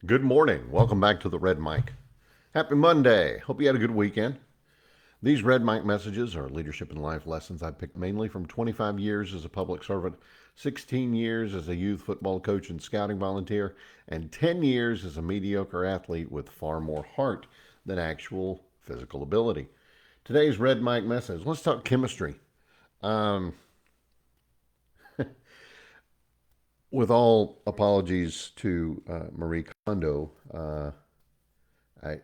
Good morning. Welcome back to the Red Mic. Happy Monday. Hope you had a good weekend. These Red Mic messages are leadership and life lessons I picked mainly from 25 years as a public servant, 16 years as a youth football coach and scouting volunteer, and 10 years as a mediocre athlete with far more heart than actual physical ability. Today's Red Mic message, let's talk chemistry. Um, with all apologies to Marie Kondo, I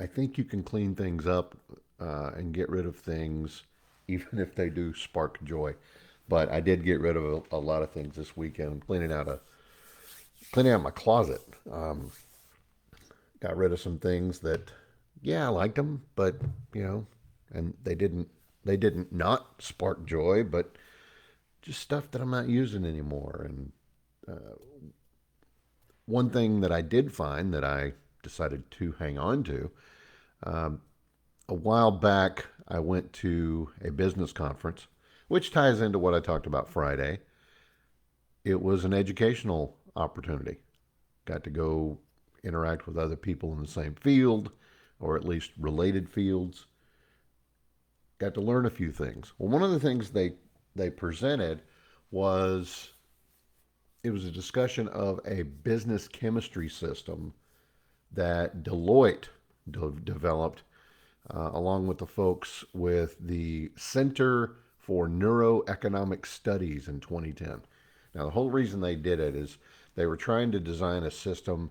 I think you can clean things up and get rid of things, even if they do spark joy. But I did get rid of a lot of things this weekend, cleaning out my closet. Got rid of some things that, yeah, I liked them, but you know, and they didn't not spark joy, but just stuff that I'm not using anymore. And one thing that I did find that I decided to hang on to. Um, a while back, I went to a business conference, which ties into what I talked about Friday. It was an educational opportunity. Got to go interact with other people in the same field, or at least related fields. Got to learn a few things. Well, one of the things they presented was it was a discussion of a business chemistry system that Deloitte developed along with the folks with the Center for Neuroeconomic Studies in 2010. Now, the whole reason they did it is they were trying to design a system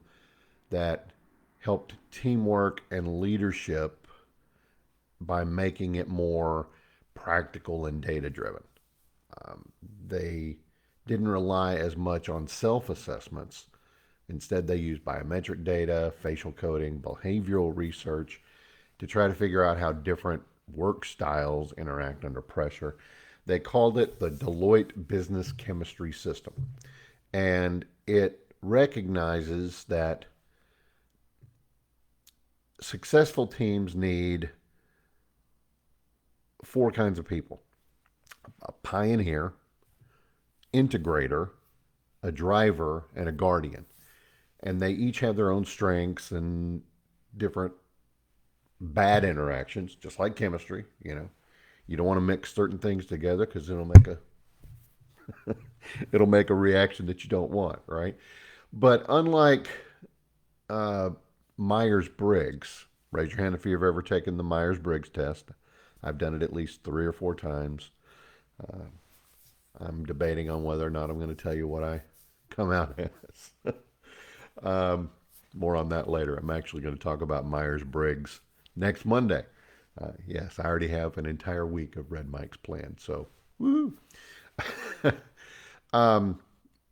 that helped teamwork and leadership by making it more practical and data driven. They didn't rely as much on self assessments. Instead, they used biometric data, facial coding, behavioral research, to try to figure out how different work styles interact under pressure. They called it the Deloitte Business Chemistry System. And it recognizes that successful teams need four kinds of people: a pioneer, integrator, a driver, and a guardian. And they each have their own strengths and different bad interactions, just like chemistry. You don't want to mix certain things together because it'll make a reaction that you don't want, right? But unlike uh, Myers-Briggs, raise your hand if you've ever taken the Myers-Briggs test. I've done it at least 3 or 4 times. Uh, I'm debating on whether or not I'm going to tell you what I come out as. um, More on that later. I'm actually going to talk about Myers-Briggs next Monday. Yes, I already have an entire week of Red Mike's planned. So, woo! um,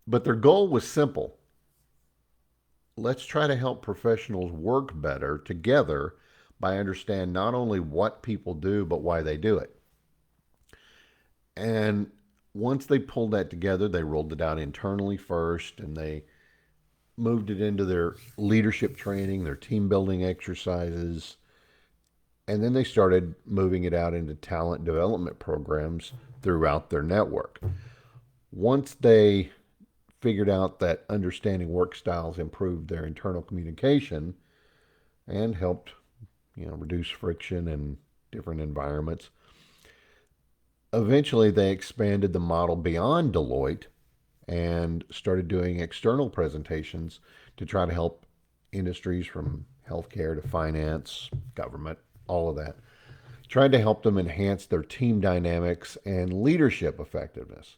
but their goal was simple. Let's try to help professionals work better together by understand not only what people do, but why they do it. And once they pulled that together, they rolled it out internally first, and they moved it into their leadership training, their team building exercises, and then they started moving it out into talent development programs throughout their network. Once they figured out that understanding work styles improved their internal communication and helped, reduce friction in different environments, eventually they expanded the model beyond Deloitte and started doing external presentations to try to help industries from healthcare to finance, government, all of that. Tried to help them enhance their team dynamics and leadership effectiveness.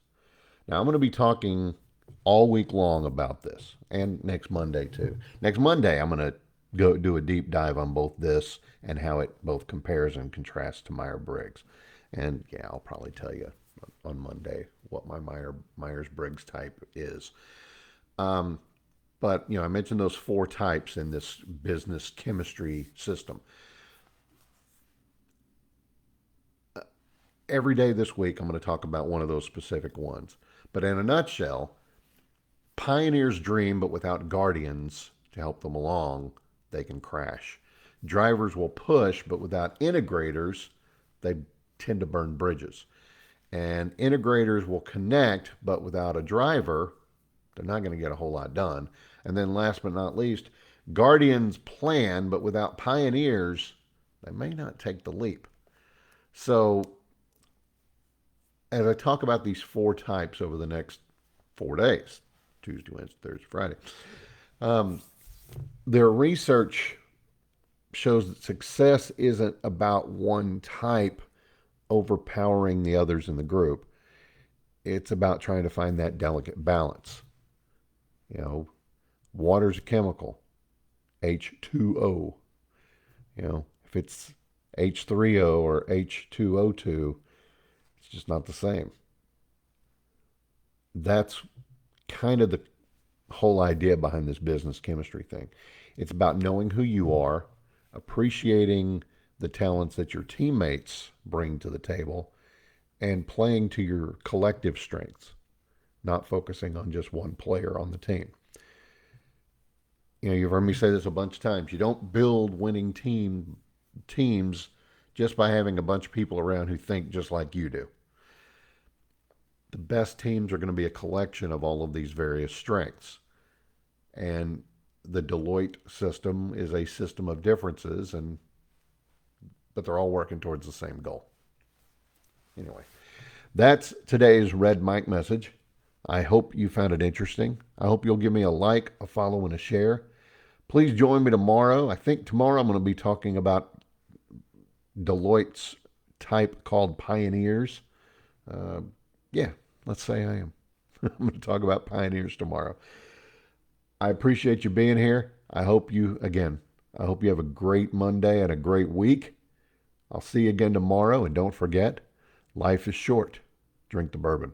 Now, I'm going to be talking all week long about this and next Monday too. Next Monday, I'm going to go do a deep dive on both this and how it both compares and contrasts to Myers-Briggs. And yeah, I'll probably tell you on Monday what my Myers-Briggs type is. Um, but I mentioned those four types in this business chemistry system. Every day this week, I'm going to talk about one of those specific ones. But in a nutshell, pioneers dream, but without guardians to help them along, they can crash. Drivers will push, but without integrators, they tend to burn bridges. And integrators will connect, but without a driver, they're not going to get a whole lot done. And then last but not least, guardians plan, but without pioneers, they may not take the leap. So as I talk about these four types over the next 4 days, Tuesday, Wednesday, Thursday, Friday, um, their research shows that success isn't about one type overpowering the others in the group. It's about trying to find that delicate balance. You know, water's a chemical, H2O. You know, if it's H3O or H2O2, it's just not the same. That's kind of the whole idea behind this business chemistry thing. It's about knowing who you are, appreciating the talents that your teammates bring to the table, and playing to your collective strengths, not focusing on just one player on the team. You know, you've heard me say this a bunch of times. You don't build winning teams just by having a bunch of people around who think just like you do. The best teams are going to be a collection of all of these various strengths. And the Deloitte system is a system of differences, but they're all working towards the same goal. Anyway, that's today's Red Mike message. I hope you found it interesting. I hope you'll give me a like, a follow, and a share. Please join me tomorrow. I think tomorrow I'm going to be talking about Deloitte's type called Pioneers. Yeah, let's say I am. I'm going to talk about Pioneers tomorrow. I appreciate you being here. I hope you have a great Monday and a great week. I'll see you again tomorrow. And don't forget, life is short. Drink the bourbon.